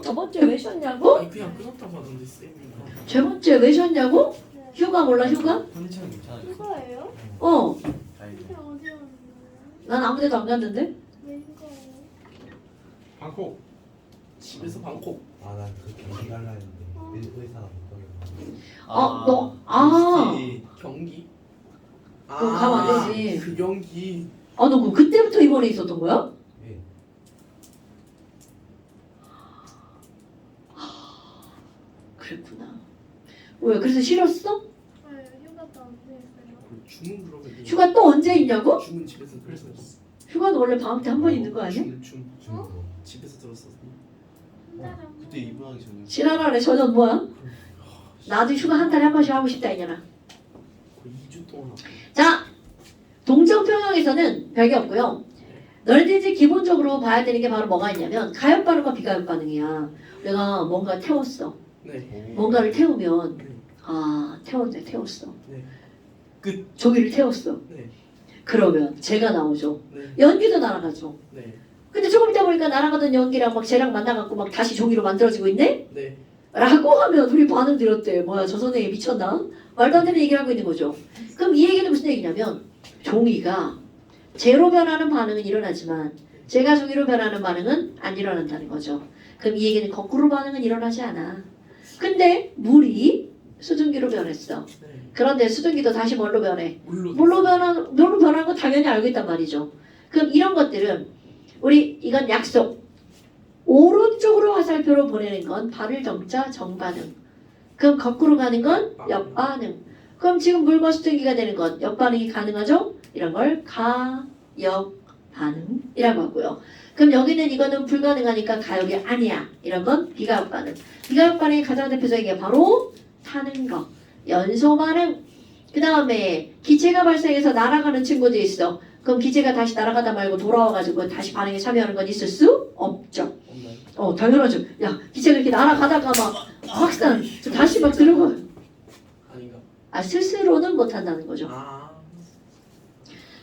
저번 주에 왜 쉬었냐고? 아니 그냥 끊었다고 하던데 쌤이. 저번 주에 왜 쉬었냐고? 휴가 몰라 휴가? 컨디션 괜찮아요. 이거예요? 어. 다행이네. 근데 어디 왔나요? 난 아무 데도 안 갔는데? 왜 이거예요? 방콕. 집에서 방콕. 아난 그 경기 갈라 했는데 의사가 못 경기. 그거 가면 안 되지. 그 경기. 너 그때부터 입원해 있었던 거야? 가게. 예. 그랬구나. 왜 그래서 싫었어? 네, 휴가도 안 됐어요. 줌은 그러면. 휴가 또 언제 있냐고? 줌은 집에서 들었어. 휴가는 원래 방학 때 한 번 있는 거 아니야? 줌 어? 집에서 들었어. 그때 입원하기 전에. 지랄하네. 저는 뭐야? 나도 휴가 한 달에 한 번씩 하고 싶다 이년아. 거의 2주 동안 하고. 자, 동정평형에서는 별게 없고요. 너희들이 이제 기본적으로 봐야 되는 게 바로 뭐가 있냐면 가역 반응과 비가역 반응이야. 내가 뭔가 태웠어. 네. 뭔가를 태우면 네. 태웠어. 네. 끝. 조기를 태웠어. 네. 그러면 쟤가 나오죠. 네. 연기도 날아가죠. 네. 근데 조금 있다 보니까 날아가던 연기랑 막 쟤랑 만나갖고 막 다시 종이로 만들어지고 있네? 네. 라고 하면 우리 반응 들었대. 뭐야 저 선생님 미쳤나? 말도 안 되는 얘기를 하고 있는 거죠. 그럼 이 얘기는 무슨 얘기냐면 종이가 제로 변하는 반응은 일어나지만 제가 종이로 변하는 반응은 안 일어난다는 거죠. 그럼 이 얘기는 거꾸로 반응은 일어나지 않아. 근데 물이 수증기로 변했어. 네. 그런데 수증기도 다시 뭘로 변해? 물로. 물로 변하는 거 당연히 알고 있단 말이죠. 그럼 이런 것들은 우리 이건 약속. 오른쪽으로 화살표로 보내는 건 발을 정자 정반응. 그럼 거꾸로 가는 건 역반응. 그럼 지금 물과 수증기가 되는 건 역반응이 가능하죠? 이런 걸 가역 반응이라고 하고요. 그럼 여기는 이거는 불가능하니까 가역이 아니야. 이런 건 비가역 반응. 비가역 반응의 가장 대표적인 게 바로 타는 거. 연소 반응. 그 다음에 기체가 발생해서 날아가는 친구도 있어. 그럼 기체가 다시 날아가다 말고 돌아와가지고 다시 반응에 참여하는 건 있을 수 없죠. 없나요? 당연하죠. 야, 기체가 이렇게 날아가다가 막 확산 다시 막 들어가. 아닌가? 스스로는 못한다는 거죠. 아.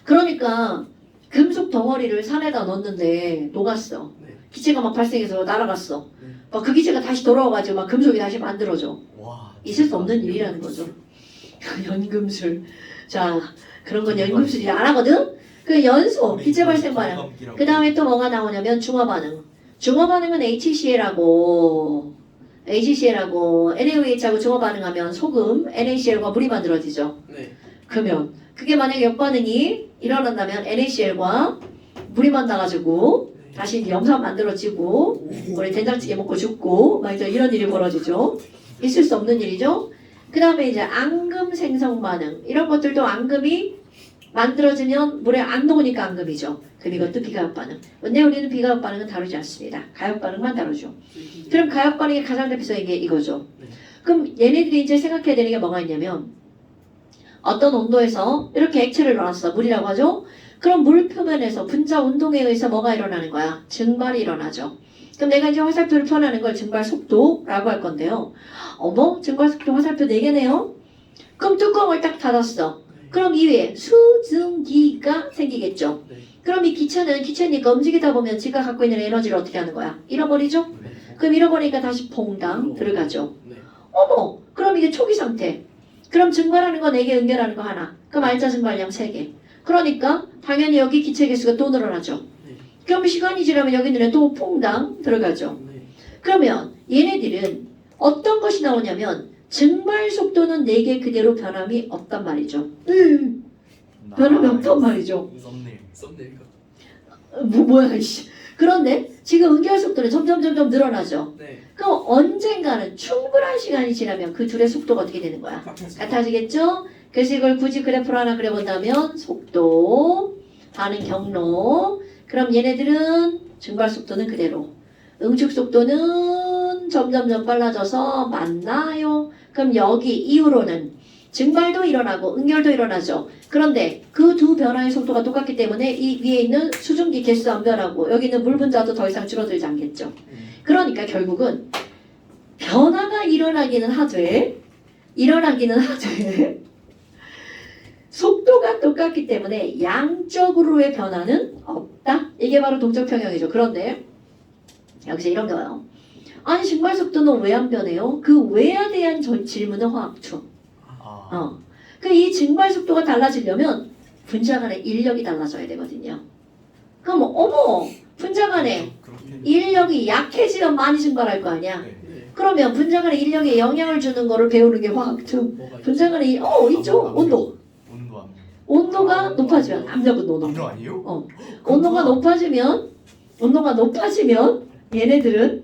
그러니까 금속 덩어리를 산에다 넣었는데 녹았어. 네. 기체가 막 발생해서 날아갔어. 네. 막 그 기체가 다시 돌아와가지고 막 금속이 다시 만들어져. 와. 있을 수 없는 일이라는 거죠. 연금술. 자, 그런 건 연금술이 안 하거든? 그 연소, 기체 발생 반응. 그 다음에 또 뭐가 나오냐면 중화 반응. 중화 반응은 HCl하고 NaOH하고 중화 반응하면 소금, NaCl과 물이 만들어지죠. 네. 그러면 그게 만약에 역반응이 일어난다면 NaCl과 물이 만나가지고 다시 이제 염산 만들어지고 우리 된장찌개 먹고 죽고 막 이제 이런 일이 벌어지죠. 있을 수 없는 일이죠. 그 다음에 이제 앙금 생성 반응. 이런 것들도 앙금이 만들어지면 물에 안 녹으니까 앙금이죠. 그럼 이것도 비가역 반응. 근데 우리는 비가역 반응은 다루지 않습니다. 가역 반응만 다루죠. 그럼 가역 반응의 가장 대표적인 게 이거죠. 그럼 얘네들이 이제 생각해야 되는 게 뭐가 있냐면 어떤 온도에서 이렇게 액체를 넣었어. 물이라고 하죠. 그럼 물 표면에서 분자 운동에 의해서 뭐가 일어나는 거야? 증발이 일어나죠. 그럼 내가 이제 화살표를 표현하는 걸 증발 속도라고 할 건데요. 어머, 증발 속도 화살표 4개네요. 그럼 뚜껑을 딱 닫았어. 그럼 이 위에 수증기가 생기겠죠. 네. 그럼 이 기체니까 움직이다 보면 지가 갖고 있는 에너지를 어떻게 하는 거야? 잃어버리죠? 그럼 잃어버리니까 다시 퐁당 들어가죠. 네. 어머, 그럼 이게 초기 상태. 그럼 증발하는 거 4개, 응결하는 거 하나. 그럼 알자 증발량 3개. 그러니까 당연히 여기 기체 개수가 또 늘어나죠. 네. 그럼 시간이 지나면 여기 눈에 또 퐁당 들어가죠. 네. 그러면 얘네들은 어떤 것이 나오냐면 증발 속도는 4개 그대로 변함이 없단 말이죠. 변함이 없단 말이죠. 썸네일가. 뭐야 이씨. 그런데 지금 응결 속도는 점점 늘어나죠. 네. 그럼 언젠가는 충분한 시간이 지나면 그 둘의 속도가 어떻게 되는 거야? 같아지겠죠? 그래서 이걸 굳이 그래프로 하나 그려본다면 속도, 반응 경로. 그럼 얘네들은 증발 속도는 그대로. 응축 속도는 점점 빨라져서 맞나요? 그럼 여기 이후로는 증발도 일어나고 응결도 일어나죠. 그런데 그 두 변화의 속도가 똑같기 때문에 이 위에 있는 수증기 개수 안 변하고 여기 있는 물 분자도 더 이상 줄어들지 않겠죠. 그러니까 결국은 변화가 일어나기는 하되 속도가 똑같기 때문에 양적으로의 변화는 없다. 이게 바로 동적평형이죠. 그런데 여기서 이런 게 와요. 아니 증발 속도는 왜 안 변해요? 그 왜에 대한 질문은 화학2. 아. 그 이 증발 속도가 달라지려면 분자 간의 인력이 달라져야 되거든요. 그럼 어머 분자 간의 그렇게. 인력이 약해지면 많이 증발할 거 아니야. 네. 네. 그러면 분자 간의 인력에 영향을 주는 거를 배우는 게 화학2. 뭐가 있죠? 분자 간의 있죠. 온도. 온도 압력. 온도가 높아지면 압력은 압력 높아. 아니에요? 온도가 높아지면 얘네들은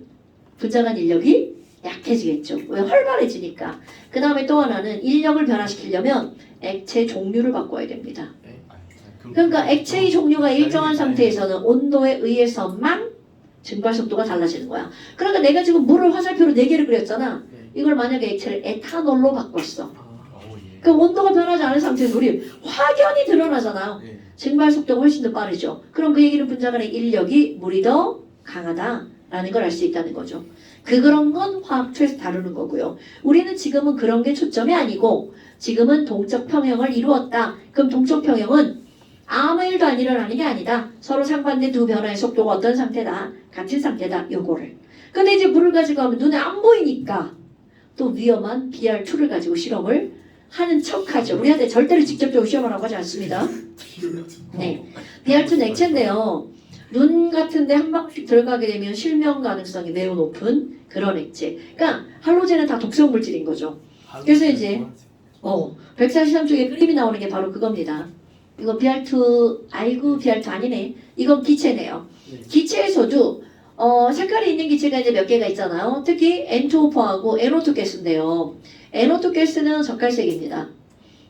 분자 간 인력이 약해지겠죠. 왜? 활발해지니까. 그 다음에 또 하나는 인력을 변화시키려면 액체 종류를 바꿔야 됩니다. 그러니까 액체의 종류가 일정한 상태에서는 온도에 의해서만 증발 속도가 달라지는 거야. 그러니까 내가 지금 물을 화살표로 4개를 그렸잖아. 네. 이걸 만약에 액체를 에탄올로 바꿨어. 아, 예. 그 온도가 변하지 않은 상태에서 우리 확연히 드러나잖아요. 예. 증발 속도가 훨씬 더 빠르죠. 그럼 그 얘기는 분자 간의 인력이 물이 더 강하다라는 걸 알 수 있다는 거죠. 그런 건 화학2에서 다루는 거고요. 우리는 지금은 그런 게 초점이 아니고 지금은 동적 평형을 이루었다. 그럼 동적 평형은 아무 일도 안 일어나는 게 아니다. 서로 상반된 두 변화의 속도가 어떤 상태다. 같은 상태다. 요거를. 근데 이제 물을 가지고 하면 눈에 안 보이니까 또 위험한 BR2를 가지고 실험을 하는 척하죠. 우리한테 절대로 직접적으로 시험하라고 하지 않습니다. 네, BR2는 액체인데요. 눈 같은데 한 방울씩 들어가게 되면 실명 가능성이 매우 높은 그런 액체. 그러니까 할로젠은 다 독성 물질인 거죠. 그래서 이제 143쪽에 그림이 나오는 게 바로 그겁니다. 이거 BR2, 아이고 BR2 아니네. 이건 기체네요. 네. 기체에서도 색깔이 있는 기체가 이제 몇 개가 있잖아요. 특히 N2O4하고 NO2 가스인데요. NO2 가스는 젓갈색입니다.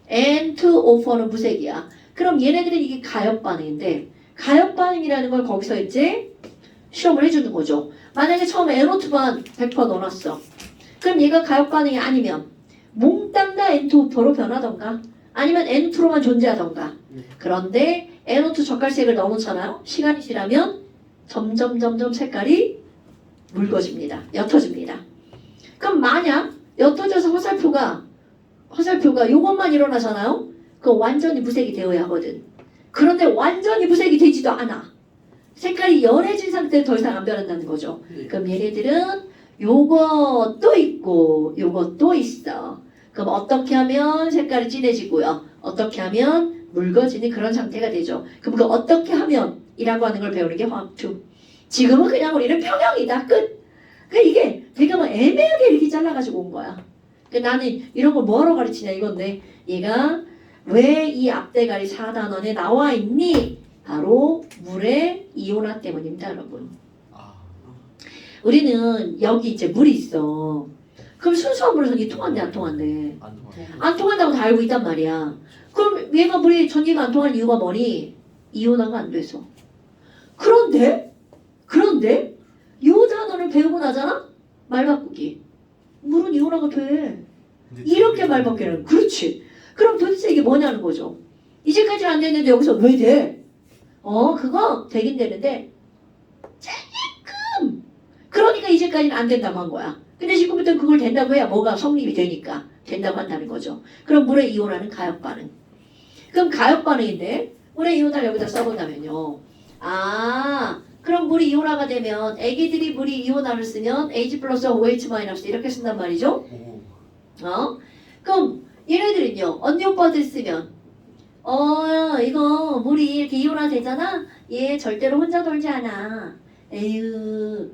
N2O4는 무색이야. 그럼 얘네들은 이게 가역 반응인데 가역 반응이라는 걸 거기서 이제 실험을 해주는 거죠. 만약에 처음에 NO2만 100% 넣어놨어. 그럼 얘가 가역 반응이 아니면 몽땅 다 N2O4로 변하던가 아니면 N2로만 존재하던가. 네. 그런데 NO2 젓갈색을 넣어놓잖아요. 시간이 지나면 점점 색깔이 묽어집니다. 옅어집니다. 그럼 만약 옅어져서 화살표가 요것만 일어나잖아요. 그럼 완전히 무색이 되어야 하거든. 그런데 완전히 무색이 되지도 않아. 색깔이 연해진 상태에 더 이상 안 변한다는 거죠. 네. 그럼 얘네들은 요것도 있고 요것도 있어. 그럼 어떻게 하면 색깔이 진해지고요. 어떻게 하면 묽어지는 그런 상태가 되죠. 그럼 그 어떻게 하면 이라고 하는 걸 배우는 게 화학2. 지금은 그냥 우리는 평형이다. 끝. 그러니까 이게 되게 뭐 애매하게 이렇게 잘라가지고 온 거야. 그러니까 나는 이런 걸 뭐하러 가르치냐 이건데 얘가 왜 이 앞대가리 4단원에 나와 있니? 바로 물의 이온화 때문입니다, 여러분. 아. 우리는 여기 이제 물이 있어. 그럼 순수한 물은 전기 통한대 안 통한대? 안 통하네. 안 통한다고 다 알고 있단 말이야. 그럼 얘가 물이 전기가 안 통할 이유가 뭐니? 이온화가 안 돼서. 그런데 이 단어를 배우고 나잖아? 말 바꾸기. 물은 이온화가 돼. 이렇게 말 바뀌는. 그렇지. 그럼 도대체 이게 뭐냐는 거죠. 이제까지는 안 됐는데 여기서 왜 돼? 그거 되긴 되는데 조금. 그러니까 이제까지는 안 된다고 한 거야. 근데 지금부터 그걸 된다고 해야 뭐가 성립이 되니까 된다고 한다는 거죠. 그럼 물의 이온화는 가역 반응. 그럼 가역 반응인데 물의 이온화를 여기다 써본다면요. 그럼 물이 이온화가 되면 애기들이 물이 이온화를 쓰면 H 플러스 OH 마이너스 이렇게 쓴단 말이죠. 오. 그럼 얘네들은요. 언니 오빠들 쓰면 이거 물이 이렇게 이온화 되잖아. 얘 절대로 혼자 돌지 않아. 에휴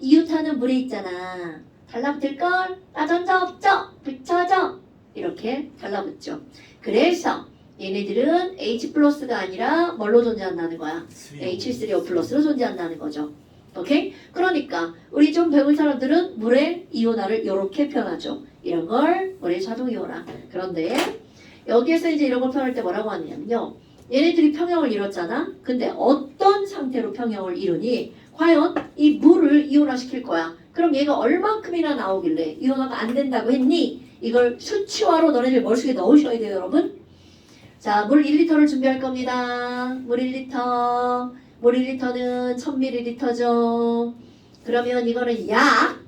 이웃하는 물에 있잖아. 달라붙을걸? 따던져 없죠? 붙여져? 이렇게 달라붙죠. 그래서 얘네들은 H 플러스가 아니라 뭘로 존재한다는 거야? H3O 플러스로 존재한다는 거죠. 오케이? 그러니까 우리 좀 배운 사람들은 물의 이온화를 이렇게 표현하죠. 이런 걸 물의 자동 이온화. 그런데 여기에서 이제 이런 걸 표현할 때 뭐라고 하느냐면요. 얘네들이 평형을 이뤘잖아. 근데 어떤 상태로 평형을 이루니? 과연 이 물을 이온화시킬 거야. 그럼 얘가 얼만큼이나 나오길래 이온화가 안 된다고 했니? 이걸 수치화로 너네들 머릿속에 넣으셔야 돼요, 여러분. 자, 물 1리터를 준비할 겁니다. 물 1리터. 물 1리터는 1000ml죠. 그러면 이거는 약.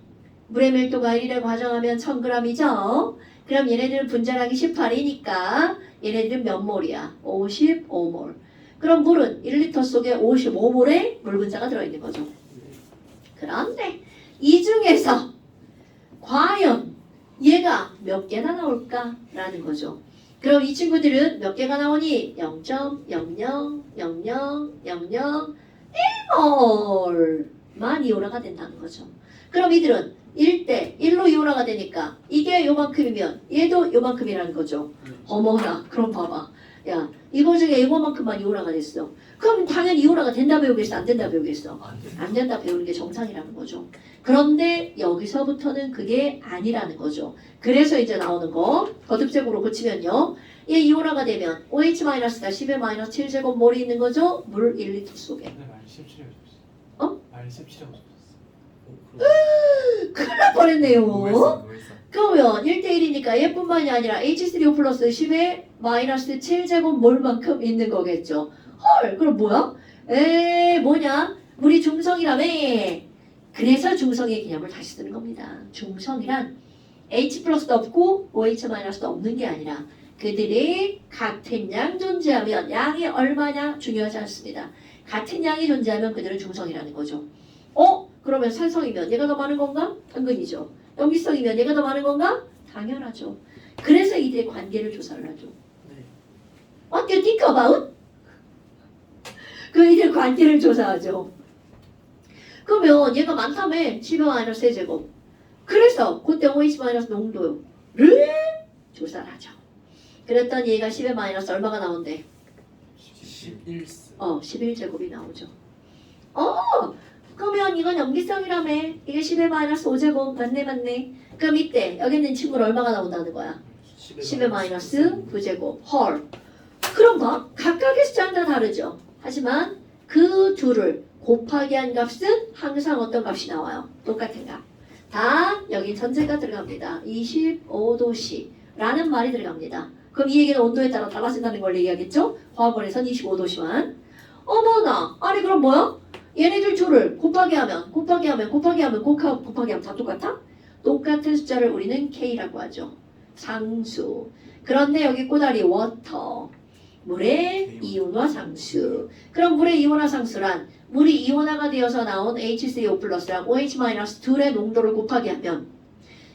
물의 밀도가 1이라고 가정하면 1000g이죠. 그럼 얘네들은 분자량이 18이니까 얘네들은 몇 몰이야? 55몰. 그럼 물은 1리터 속에 55몰의 물 분자가 들어있는 거죠. 그런데 이 중에서 과연 얘가 몇 개나 나올까라는 거죠. 그럼 이 친구들은 몇 개가 나오니? 0.000001몰만 이온화가 된다는 거죠. 그럼 이들은 1대 1로 이온화가 되니까 이게 요만큼이면 얘도 요만큼이라는 거죠. 어머나, 그럼 봐봐. 야, 이거 중에 이거만큼만 이온화가 됐어. 그럼 당연히 이온화가 된다 배우겠어? 안 된다 배우겠어? 안 된다 배우는 게 정상이라는 거죠. 그런데 여기서부터는 그게 아니라는 거죠. 그래서 이제 나오는 거 거듭적으로 고치면요. 얘 이온화가 되면 OH-가 10의 마이너스 7제곱 몰이 있는 거죠. 물 1리터 속에. 근데 말 17이라고 적었어. 어? 말 17이라고 적었어. 큰일 날 뻔했네요. 뭐 했어? 그러면 1대1이니까 얘뿐만이 아니라 H3O 플러스 10의 마이너스 7제곱 몰만큼 있는 거겠죠. 헐, 그럼 뭐야? 뭐냐? 물이 중성이라며. 그래서 중성의 개념을 다시 쓰는 겁니다. 중성이란 H 플러스도 없고 OH 마이너스도 없는 게 아니라 그들이 같은 양 존재하면 양이 얼마냐 중요하지 않습니다. 같은 양이 존재하면 그들은 중성이라는 거죠. 그러면 산성이면 얘가 더 많은 건가? 당근이죠. 염기성이면 얘가 더 많은 건가? 당연하죠. 그래서 이들의 관계를 조사를 하죠. 네. What do you think about? 그 이들 관계를 조사하죠. 그러면 얘가 많다며 10의 마이너스 3제곱. 그래서 그때 OH 마이너스 농도를 조사를 하죠. 그랬더니 얘가 10의 마이너스 얼마가 나온대? 11스. 11제곱이 나오죠. 그러면 이건 염기성이라며. 이게 10의 마이너스 5제곱. 맞네. 그럼 이때 여기 있는 친구는 얼마가 나온다는 거야? 10의 마이너스 9제곱. 헐. 그럼 봐. 각각의 숫자는 다 다르죠. 하지만 그 둘을 곱하기 한 값은 항상 어떤 값이 나와요? 똑같은 값. 다 여기 전체가 들어갑니다. 25도씨라는 말이 들어갑니다. 그럼 이 얘기는 온도에 따라 달라진다는 걸 얘기하겠죠? 화학원에선 25도씨만. 어머나. 아니 그럼 뭐야? 얘네들 둘을 곱하기 하면 다 똑같아? 똑같은 숫자를 우리는 K라고 하죠. 상수. 그런데 여기 꼬다리 워터. 물의 이온화 상수. 그럼 물의 이온화 상수란 물이 이온화가 되어서 나온 HCO 플러스랑 OH 마이너스 둘의 농도를 곱하기 하면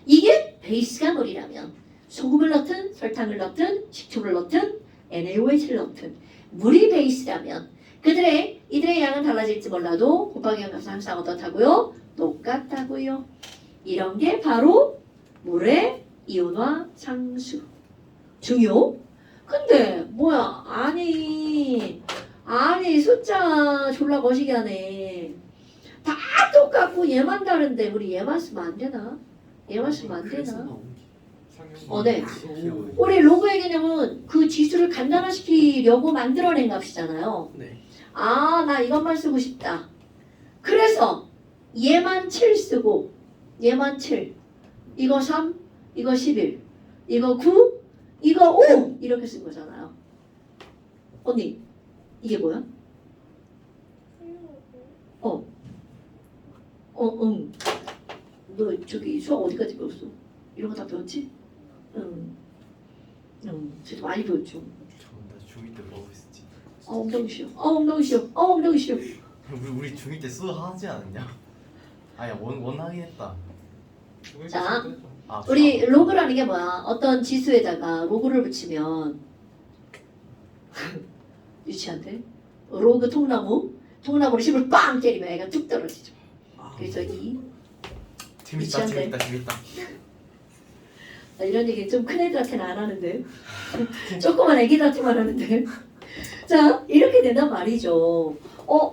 이게 베이스가 물이라면 소금을 넣든 설탕을 넣든 식초를 넣든 NaOH를 넣든 물이 베이스라면 이들의 양은 달라질지 몰라도 곱하기 한 값은 항상 어떻다고요? 똑같다고요. 이런 게 바로 물의 이온화 상수. 중요? 근데 뭐야? 아니 숫자 졸라 거시기 하네. 다 똑같고 얘만 다른데 우리 얘만 쓰면 안 되나? 얘만 쓰면 안 되나? 네. 우리 로그의 개념은 그 지수를 간단화시키려고 만들어낸 값이잖아요. 네. 나 이것만 쓰고 싶다. 그래서 얘만 7 쓰고 얘만 7, 이거 3, 이거 11, 이거 9, 이거 5 이렇게 쓴 거잖아요. 언니 이게 뭐야? 응. 너 저기 수학 어디까지 배웠어? 이런 거 다 배웠지? 응. 저도 많이 배웠죠. 나 중2 때 뭐 했었지? 엉덩이 시려. 우리 중2 때 수학 하지 않았냐? 아야 원 하긴 했다. 자, 아, 우리 로그라는 게 뭐야? 어떤 지수에다가 로그를 붙이면 유치한데? 로그 통나무로 힘을 빵 때리면 애가 툭 떨어지죠. 그래서 재밌다. 나 이런 얘기 좀 큰 애들한테는 안 하는데 조그만 애기들한테만 하는데 자 이렇게 된단 말이죠.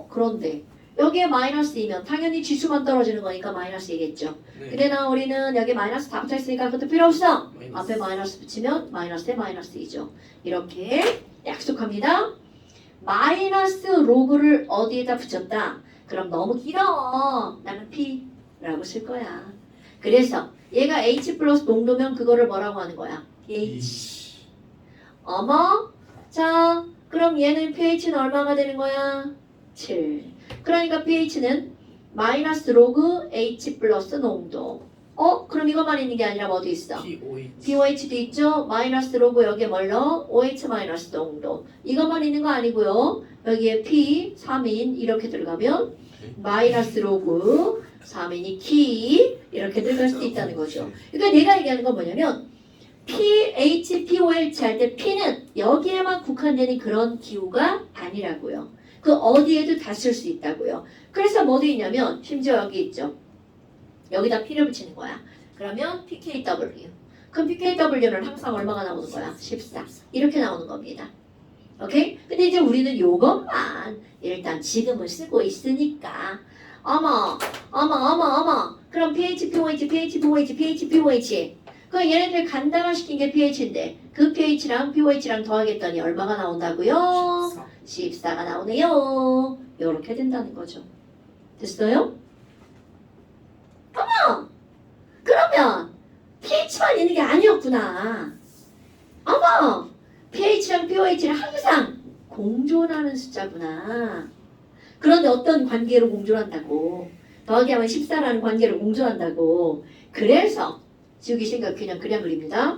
그런데 여기에 마이너스이면 당연히 지수만 떨어지는 거니까 마이너스이겠죠. 네. 근데 우리는 여기 마이너스 다 붙어있으니까 그것도 필요 없어. 마이너스. 앞에 마이너스 붙이면 마이너스에 마이너스이죠. 이렇게 약속합니다. 마이너스 로그를 어디에다 붙였다? 그럼 너무 길어. 나는 P라고 쓸 거야. 그래서 얘가 H 플러스 농도면 그거를 뭐라고 하는 거야? H. 어머? 자, 그럼 얘는 pH는 얼마가 되는 거야? 7. 그러니까 pH는 마이너스 로그 H 플러스 농도. 그럼 이것만 있는 게 아니라 어디 있어? BOH도 있죠? 마이너스 로그 여기에 뭘로? OH 마이너스 농도. 이것만 있는 거 아니고요. 여기에 P, 3인 이렇게 들어가면 마이너스 로그 3이니 키 이렇게 들어갈 수도 있다는 거죠. 그러니까 내가 얘기하는 건 뭐냐면 pH, pOH 할 때 P는 여기에만 국한되는 그런 기호가 아니라고요. 그 어디에도 다 쓸 수 있다고요. 그래서 뭐 돼 있냐면 심지어 여기 있죠. 여기다 P를 붙이는 거야. 그러면 pKW. 그럼 pKW는 항상 얼마가 나오는 거야? 14. 이렇게 나오는 겁니다. 오케이? 근데 이제 우리는 요것만 일단 지금은 쓰고 있으니까 어머 그럼 pH, pOH, pH, pOH, pH, pOH 그 얘네들 간단화시킨 게 pH인데 그 pH랑 pOH랑 더하겠더니 얼마가 나온다고요? 14가 나오네요. 요렇게 된다는 거죠. 됐어요? 어머! 그러면 pH만 있는 게 아니었구나. 어머! pH랑 pOH는 항상 공존하는 숫자구나. 그런데 어떤 관계로 공존한다고? 더하기 하면 14라는 관계로 공존한다고. 그래서 지우기 생각 그냥 그립니다.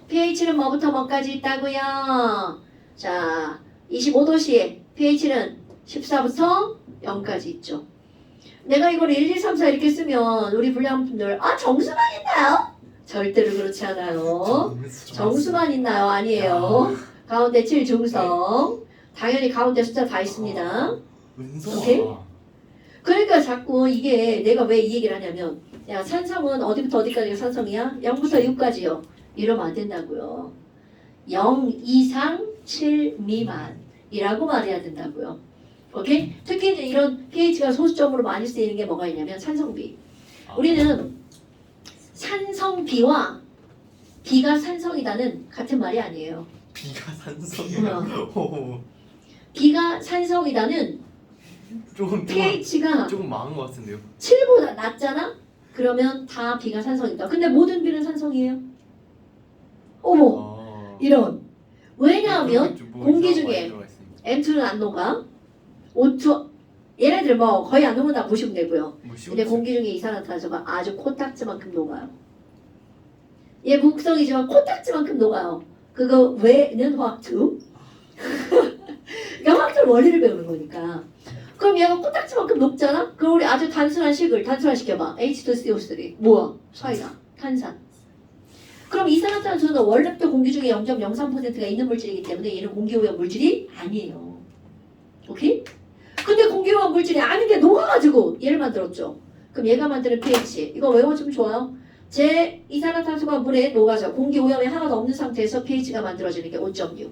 pH는 뭐부터 뭐까지 있다고요? 자, 25도씨에 pH는 14부터 0까지 있죠. 내가 이걸 1, 2, 3, 4 이렇게 쓰면 우리 불량분들 정수만 있나요? 절대로 그렇지 않아요. 정수만 있나요? 아니에요. 가운데 7 중성. 당연히 가운데 숫자 다 있습니다. 오케이? 그러니까 자꾸 이게 내가 왜 이 얘기를 하냐면 야 산성은 어디부터 어디까지가 산성이야? 0부터 6까지요. 이러면 안 된다고요. 0 이상 7 미만이라고 말해야 된다고요. 오케이? 특히 이제 이런 pH가 소수점으로 많이 쓰이는 게 뭐가 있냐면 산성비. 우리는 산성비와 비가 산성이다는 같은 말이 아니에요. 비가 산성이야. 비가 산성이다는 조금 pH가 조금 망한 것 같은데요. 7보다 낮잖아? 그러면 다 비가 산성이다. 근데 모든 비는 산성이에요. 어머, 이런. 왜냐하면 공기 중에 M2는 안 녹아. O2, 얘네들 뭐 거의 안 녹는다 보시면 되고요. 근데 공기 중에 이산화탄소가 아주 코딱지만큼 녹아요. 얘 무극성이지만 코딱지만큼 녹아요. 그거 왜는 화학투? 그러니까 화학투를 원리를 배우는 거니까. 그럼 얘가 코딱지만큼 녹잖아? 그럼 우리 아주 단순한 식을 단순화시켜봐. H2CO3 뭐야? 사이다. 탄산. 그럼 이산화탄소는 원래부터 공기 중에 0.03%가 있는 물질이기 때문에 얘는 공기오염 물질이 아니에요. 오케이? 근데 공기오염 물질이 아닌데 녹아가지고 얘를 만들었죠. 그럼 얘가 만드는 pH 이거 외워주면 좋아요. 제 이산화탄소가 물에 녹아서 공기오염이 하나도 없는 상태에서 pH가 만들어지는 게 5.6.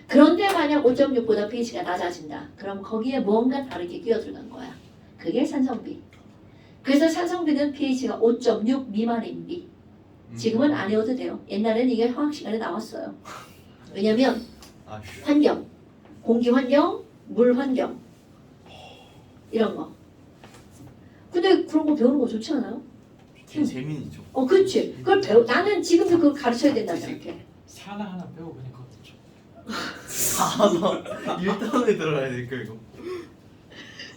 그런데 만약 5.6보다 pH가 낮아진다. 그럼 거기에 뭔가 다르게 끼어들어간 거야. 그게 산성비. 그래서 산성비는 pH가 5.6 미만인 비. 지금은 안 외워도 돼요. 옛날에는 이게 화학 시간에 나왔어요. 왜냐면 환경, 공기 환경, 물 환경 이런 거. 근데 그런 거 배우는 거 좋지 않아요? 재민이죠. 그렇지. 그걸 나는 지금도 그걸 가르쳐야 된다고 생각해. 사나 하나 빼고 그냥 그것도 좀. 4나 1단에 들어야 될까 이거.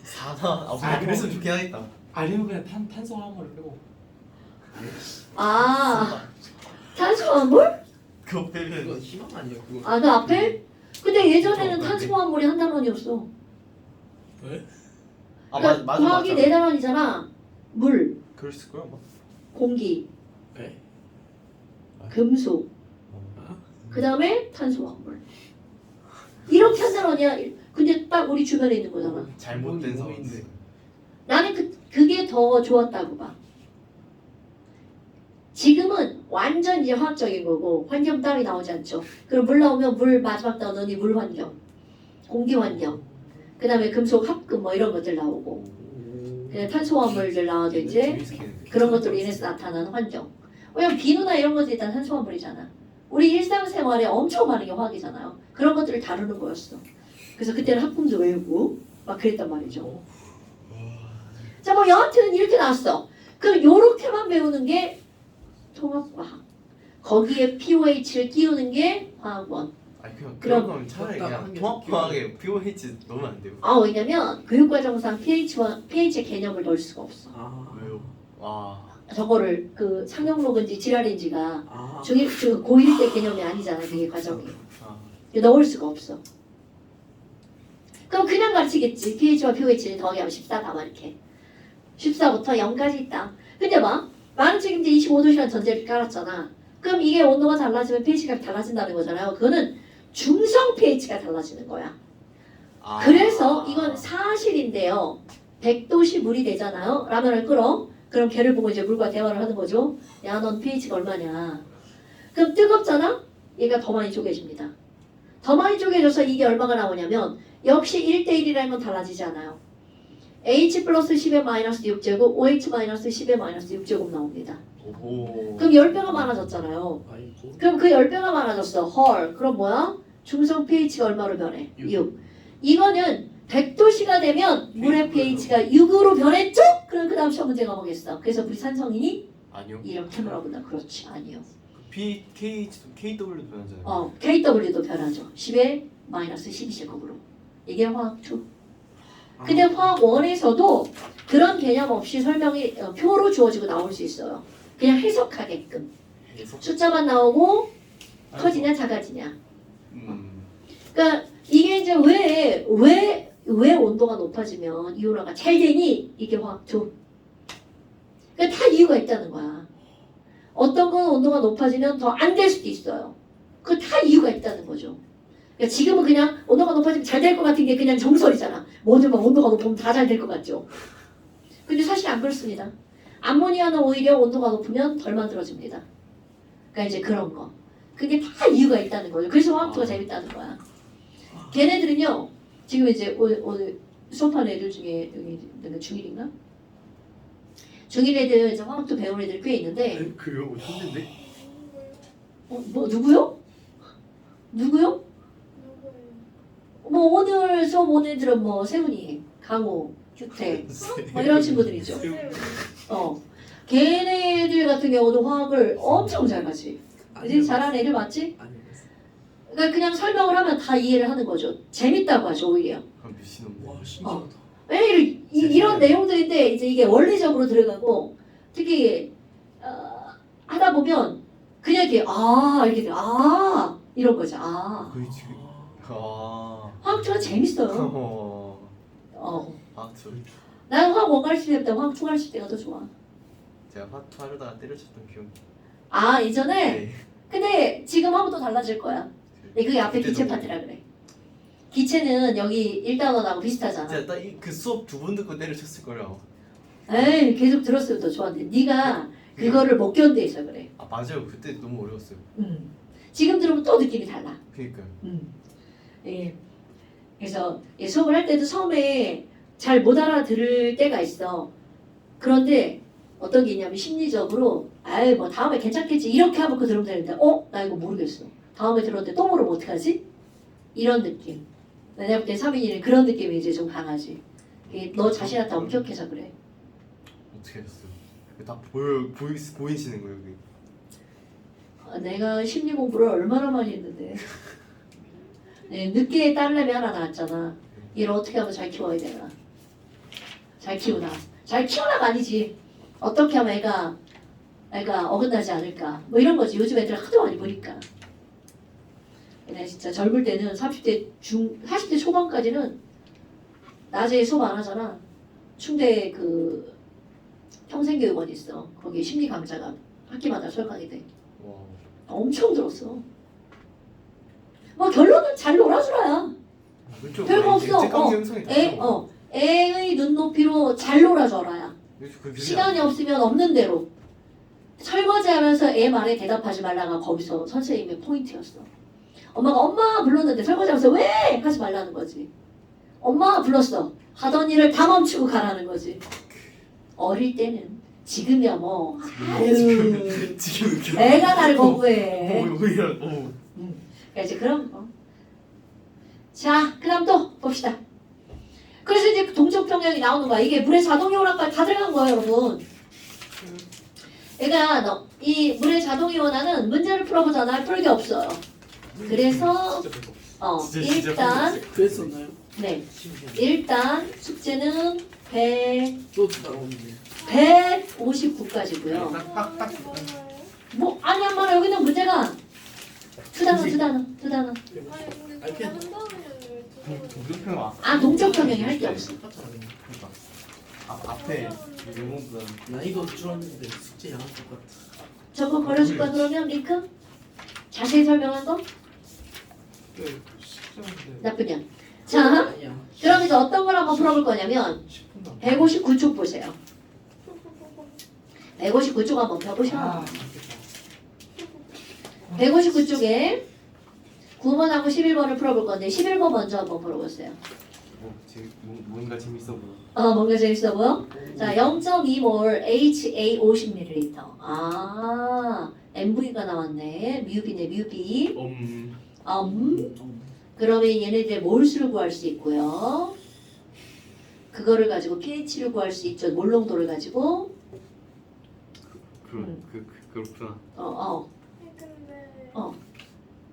4나 근데 그랬으면 좋긴 하겠다. 아니면 그냥 탄수화물을 빼고. 탄수화물? 그거 빼면 그건 희망 아니에요 그거. 그 앞에? 근데 예전에는 탄수화물이 한 단원이었어. 왜? 그러니까 맞아. 과학이 네 단원이잖아. 물, 그랬을 거야 아마. 공기, 왜? 금속, 그 다음에 탄수화물. 이렇게 한 단원이야. 근데 딱 우리 주변에 있는 거잖아. 잘못된 몸인데. 상황인데. 나는 그게 더 좋았다고 봐. 지금은 완전 이제 화학적인 거고 환경 따위 나오지 않죠. 그럼 물 나오면 물 마지막 단원이 물 환경, 공기 환경, 그 다음에 금속 합금 뭐 이런 것들 나오고 그냥 탄수화물들 나와도 이제 그런 것들로 인해서 나타나는 환경. 왜냐면 비누나 이런 것들이 다 탄수화물이잖아. 우리 일상생활에 엄청 많은 게 화학이잖아요. 그런 것들을 다루는 거였어. 그래서 그때는 합금도 외우고 막 그랬단 말이죠. 자, 뭐 여하튼 이렇게 나왔어. 그럼 요렇게만 배우는 게 통합과학. 거기에 pOH를 끼우는 게 화학원. 아니 그냥 그럼- 그런 거면 차라리 적당한 그냥 게 통합과학에 pOH 넣으면 안 돼요? 왜냐면 교육과정상 pH의 개념을 넣을 수가 없어. 왜요? 와. 저거를 그 상용록인지 지랄인지가 아. 고1 때 개념이 아니잖아. 그게 과정이. 아. 넣을 수가 없어. 그럼 그냥 가르치겠지. pH와 pOH를 더하기 하면 14다 막 이렇게. 14부터 0까지 있다. 근데 봐. 많은 책임제 25도시라는 전제를 깔았잖아. 그럼 이게 온도가 달라지면 pH가 달라진다는 거잖아요. 그거는 중성 pH가 달라지는 거야. 아. 그래서 이건 사실인데요. 100도씨 물이 되잖아요. 라면을 끓어. 그럼 걔를 보고 이제 물과 대화를 하는 거죠. 야, 넌 pH가 얼마냐. 그럼 뜨겁잖아? 얘가 더 많이 쪼개집니다. 더 많이 쪼개져서 이게 얼마가 나오냐면 역시 1대1이라는 건 달라지지 않아요. H 플러스 10의 마이너스 6제곱, OH 마이너스 10의 마이너스 6제곱 나옵니다. 오. 그럼 10배가 많아졌잖아요. 아이고. 그럼 그 10배가 많아졌어. 헐. 그럼 뭐야? 중성 pH가 얼마로 변해? 6. 이거는 100도씨가 되면 물의 pH가 6으로 변했죠? 그럼 그 다음 시험 문제가 뭐겠어? 그래서 물이 산성이니? 아니요. 이렇게 물어본다. 그렇지. 아니요. KW도 변하잖아요. KW도 변하죠. 10의 마이너스 12제곱으로. 이게 화학 2. 근데 화학 1에서도 그런 개념 없이 설명이 표로 주어지고 나올 수 있어요. 그냥 해석하게끔. 계속. 숫자만 나오고 커지냐 작아지냐. 음. 그러니까 이게 이제 왜 온도가 높아지면 이온화가 잘 되니? 이게 화학 2. 그러니까 다 이유가 있다는 거야. 어떤 건 온도가 높아지면 더 안 될 수도 있어요. 그 다 이유가 있다는 거죠. 그러니까 지금은 그냥 온도가 높아지면 잘 될 것 같은 게 그냥 정설이잖아. 뭐든 막 온도가 높으면 다 잘 될 것 같죠. 근데 사실 안 그렇습니다. 암모니아는 오히려 온도가 높으면 덜 만들어집니다. 그러니까 이제 그런 거. 그게 다 이유가 있다는 거죠. 그래서 화학투가 재밌다는 거야. 걔네들은요. 지금 이제 오늘 수업하는 애들 중에 여기 중1인가? 중1 애들 이제 화학투 배운 애들 꽤 있는데 그거 힘든데? 뭐 누구요? 누구요? 누구예요? 뭐 오늘 수업 온 애들은 뭐 세훈이, 강호, 규태 뭐 이런 친구들이죠. 걔네들 같은 경우도 화학을 엄청 잘 가지. 그지? 잘하는 애들 맞지? 아니요. 그러니까 그냥 설명을 하면 다 이해를 하는 거죠. 재밌다고 하죠 오히려. 그럼 미친놈네. 와 신기하다. 왜냐면 이런 내용들인데 이제 이게 원리적으로 들어가고 특히 하다 보면 그냥 이렇게 이렇게 이런 거죠. 거의 지금. 아. 화학투가 재밌어요. 화투. 나는 화학 1 가르칠 때보다 화학 2 가르칠 때가 더 좋아. 제가 화투 하려다가 때려쳤던 기억이. 예전에? 네. 근데 지금 하면 또 달라질 거야. 그게 앞에 기체판이라 그래. 기체는 여기 1단원하고 비슷하잖아. 제가 딱 그 수업 두 번 듣고 때려쳤을 거예요. 에이 계속 들었으면 더 좋았는데 네가 그거를 못 견뎌서 그래. 아 맞아요. 그때 너무 어려웠어요. 지금 들으면 또 느낌이 달라. 그니까요. 예. 그래서 수업을 할 때도 처음에 잘 못 알아들을 때가 있어. 그런데 어떤 게 있냐면 심리적으로 뭐 다음에 괜찮겠지 이렇게 하고 들으면 되는데 나 이거 모르겠어. 다음에 들었는데 또 모르면 어떡하지? 이런 느낌. 내가 볼 때 3인이는 그런 느낌이 이제 좀 강하지. 이게 너 자신한테 엄격해서 그래. 어떻게 하셨어요? 다 보이시는 거예요, 여기. 내가 심리 공부를 얼마나 많이 했는데. 네, 늦게 딸내미 하나 낳았잖아. 얘를 어떻게 하면 잘 키워야 되나. 잘 키우나. 잘 키우나가 아니지. 어떻게 하면 애가 어긋나지 않을까. 뭐 이런 거지. 요즘 애들 하도 많이 보니까. 내가 진짜 젊을 때는 40대 초반까지는 낮에 수업 안 하잖아. 충대 그 평생교육원 있어. 거기 심리 강좌가 학기마다 설강이 돼. 와. 엄청 들었어. 뭐 결론은 잘 놀아주라야. 그렇죠. 별거 없어. 일제강제 형성이 됐죠. 애의 눈높이로 잘 놀아줘라야. 시간이 없으면 없는 대로. 설거지하면서 애 말에 대답하지 말라가 거기서 선생님의 포인트였어. 엄마가 엄마 불렀는데 설거지하면서 왜 하지 말라는 거지. 엄마가 불렀어. 하던 일을 다 멈추고 가라는 거지. 어릴 때는 지금이야 뭐 아유 지금 애가 날 거부해. 오히려 그러니까 이제 그런 거. 자, 그다음 또 봅시다. 그래서 이제 동적 평형이 나오는 거야. 이게 물의 자동 이온화까지 다 들어간 거예요, 여러분. 그러니까 이 물의 자동 이온화는 문제를 풀어보잖아. 풀 게 없어요. 그래서 진짜 일단 그랬었나요? 네, 일단 숙제는 또 나오는데. 159까지고요. 딱. 뭐 아니 한 말아 여기는 문제가 두 단어. 아니 근데 알펜. 저 한다음에 동정평 동적 평형이 할 게 없어. 앞에 유무분 난이도 줄었는데 숙제 양할 것 같아. 저거 걸어줄 거야 그러면 링크? 자세히 설명한 거? 네, 쉽지않은데 나쁘냐? 자, 아니야. 그럼 이제 어떤 걸 한번 풀어볼 거냐면 10분도 안 159쪽 보세요. 159쪽 한번 펴보셔. 아, 159쪽에 9번하고 11번을 풀어볼 건데 11번 먼저 한번 풀어보세요. 뭔가 재밌어 보여. 뭔가 재밌어 보여? 자, 0.2몰 HA 50ml. 아, MV가 나왔네. 뮤비네, 뮤비. 그러면 얘네들 몰수를 구할 수 있고요. 그거를 가지고 pH를 구할 수 있죠. 몰농도를 가지고. 그렇구나. 근데 어.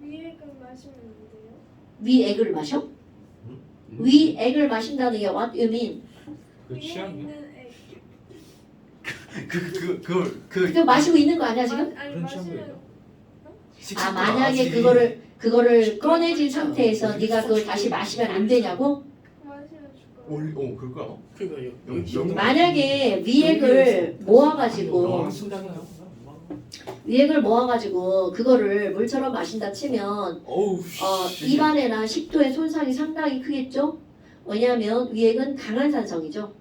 위액은 마시면 안 돼요? 위액을 마셔? 위액을 마신다는 게 what you mean? 그 위에 취향이요? 있는 액. 그거 마시고 있는 거 아니야 지금? 아니 그런 마시면 취향이에요? 아 만약에 그거를 꺼내진 상태에서 네가 그걸 다시 마시면 안 되냐고? 마시면 죽어요. 그럴 거야. 그러니까 여기 만약에 위액을 모아가지고 마신다고요? 위액을 모아가지고 그거를 물처럼 마신다 치면 어우. 입안에나 식도에 손상이 상당히 크겠죠? 왜냐하면 위액은 강한 산성이죠.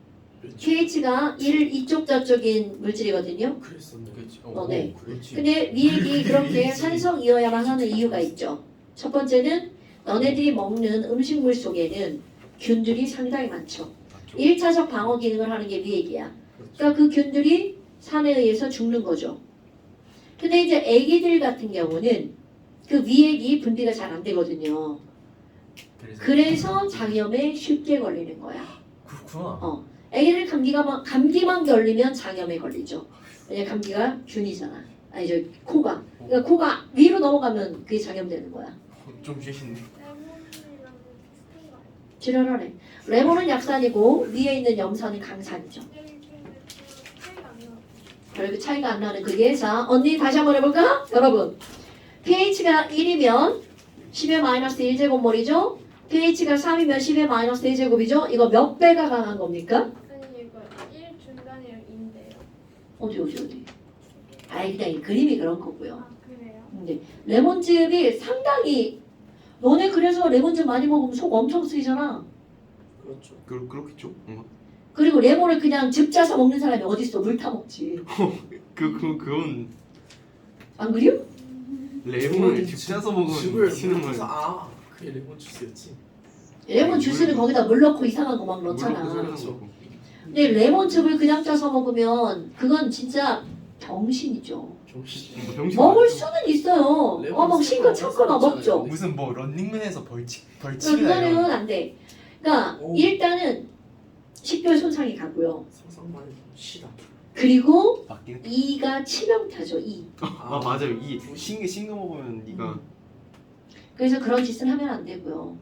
pH가 1 이쪽 저쪽인 물질이거든요. 그랬었네. 그렇지. 네. 그렇지. 근데 위액이 그렇게 산성이어야만 하는 이유가 있죠. 첫 번째는 너네들이 먹는 음식물 속에는 균들이 상당히 많죠. 1차적 방어 기능을 하는 게 위액이야. 그러니까 그 균들이 산에 의해서 죽는 거죠. 근데 이제 애기들 같은 경우는 그 위액이 분비가 잘 안 되거든요. 그래서 장염에 쉽게 걸리는 거야. 그렇구나. 애기들 감기만 걸리면 장염에 걸리죠. 왜냐면 감기가 균이잖아. 아니 저 코가. 그러니까 코가 위로 넘어가면 그게 장염되는 거야. 좀 쉬신데. 레몬이랑 비슷한 거 아니에요? 지랄하네. 레몬은 약산이고 위에 있는 염산은 강산이죠. 여기 근데 차이가 안 나요. 별그 차이가 안 나는 그게 자 언니 다시 한번 해볼까? 여러분 pH가 1이면 10의 마이너스 1제곱몰이죠. pH가 3이면 10의 마이너스 1제곱이죠. 이거 몇 배가 강한 겁니까? 아니 이거 1 중간이랑 2인데요. 어디 아이 그냥 이 그림이 그런 거고요. 아 그래요? 근데 레몬즙이 상당히 너네 그래서 레몬즙 많이 먹으면 속 엄청 쓰이잖아. 그렇죠. 그렇겠죠. 그리고 레몬을 그냥 즙 짜서 먹는 사람이 어디 있어? 물 타 먹지. 그건 안 그래요? 레몬을 집짜서 먹으면 즙을 미치는 물어서 거야. 그게 레몬 주스였지. 레몬 주스는 거기다 물 넣고 이상한 거 막 넣잖아. 그렇죠. 근데 레몬즙을 그냥 짜서 먹으면 그건 진짜 병신이죠. 정신. 먹을 수는 있어요. 레몬 막 신거 즙 찾고 막 먹죠. 무슨 뭐 런닝맨에서 그거는 벌칙이나 안 돼. 그러니까 오. 일단은 식도에 손상이 가고요. 상상만 해도 시다. 그리고 바뀌는. 이가 치명타죠. 이. 맞아요. 이 싱거 먹으면 네가 그래서 그런 짓은 하면 안 되고요.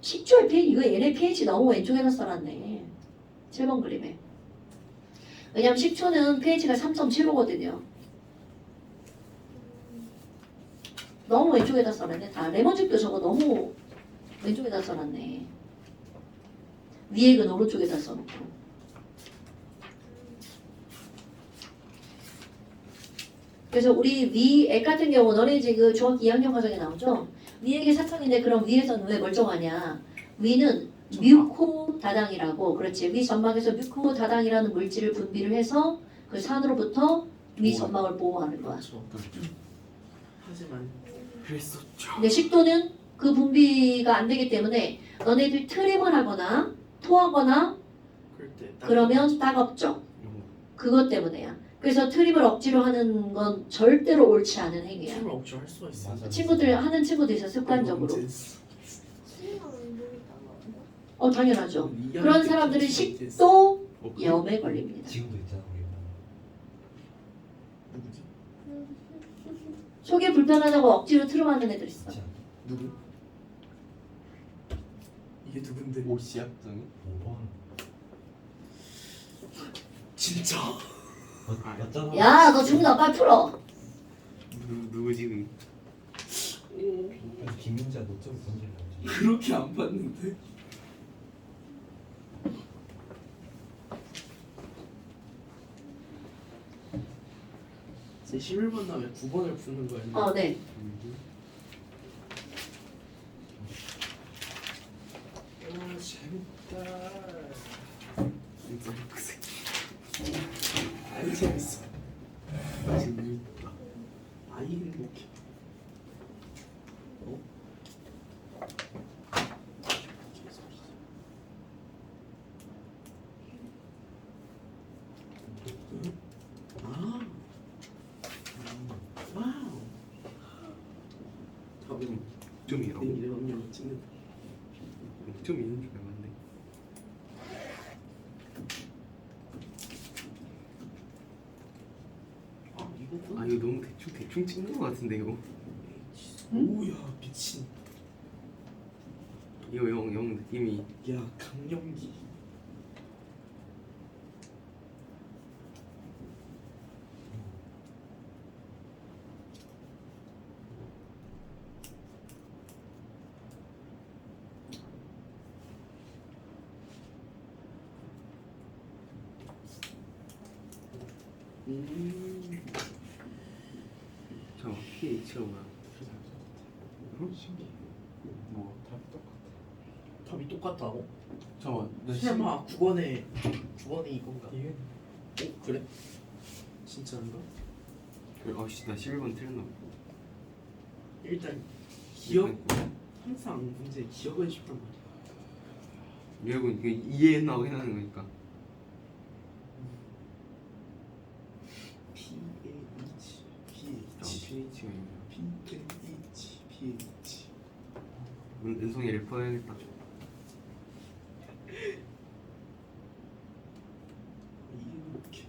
식초의 pH 이거 얘네 pH 너무 왼쪽에다 써놨네. 7번 그림에. 왜냐면 식초는 pH가 3.75거든요. 너무 왼쪽에다 써놨네. 다 레몬즙도 저거 너무 왼쪽에다 써놨네. 위액은 오른쪽에다 써놓고. 그래서 우리 위액 같은 경우 너네 지금 중학교 2학년 과정에 나오죠? 위액이 사탕인데 그럼 위에서는 왜 멀쩡하냐? 위는 뮤코다당이라고 그렇지. 위 점막에서 뮤코다당이라는 물질을 분비를 해서 그 산으로부터 위 점막을 보호하는 거야. 그렇죠. 하지만 그랬었죠. 근데 식도는 그 분비가 안 되기 때문에 너네들 트림을 하거나 토하거나 그럴 때 그러면 따갑죠. 그것 때문에야. 그래서 트림을 억지로 하는 건 절대로 옳지 않은 행위야. 힘을 억지로 할 수가 있어. 맞아. 친구들 하는 친구도 있어 습관적으로. 수영은 운동이 따로 당연하죠. 그런 사람들은 식도 염에 걸립니다. 지금도 있잖아 우리. 누구지? 속이 불편하다고 억지로 트림하는 애들 있어. 있지 않아? 누구? 이게 누군데? 옷이야, 정이? 5번. 진짜? 맞잖아. 야, 너 중이나 빨리 풀어. 누구지? 그래서 김민자 노점 던지려고. 그렇게 안 봤는데. 제 11번 다음에 9번을 푸는 거예요. 네. 아 재밌다. 진짜 흑색. 안 재밌어. 재밌다. 아이 행복해. 어? 아. 와우. 답은 점이라고? 내 이름을 찍는다. 점 있는 줄 알았네. 아 이거도? 아 이거 너무 대충 찍는 거 같은데 이거. 오야 미친. 이거 영 느낌이. 야 강연기. 잠깐 pH가 뭐야? 신기해. 뭐 답이 똑같아. 답이 똑같다고? 잠깐 나 설마 9번에 이건가? 이게 어 그래? 진짜인가? 아씨 나 11번 틀렸나 봐. 일단 기억 항상 문제 기억을 싶단 말이야. 여러분 이거 이해했나 해나는 거니까. pH pH가 있나? pH 은성이 래퍼 해야겠다. 이렇게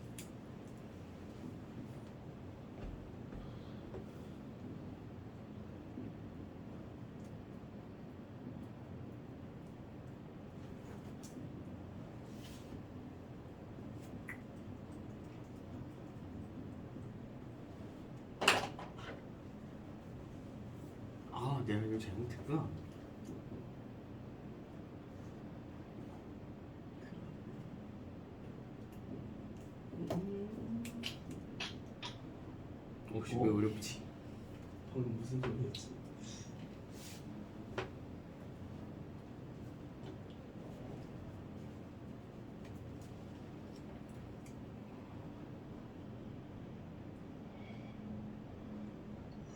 아 내가 이거 잘못했구나. 혹시 왜 어렵지? 방금 무슨 소리였지?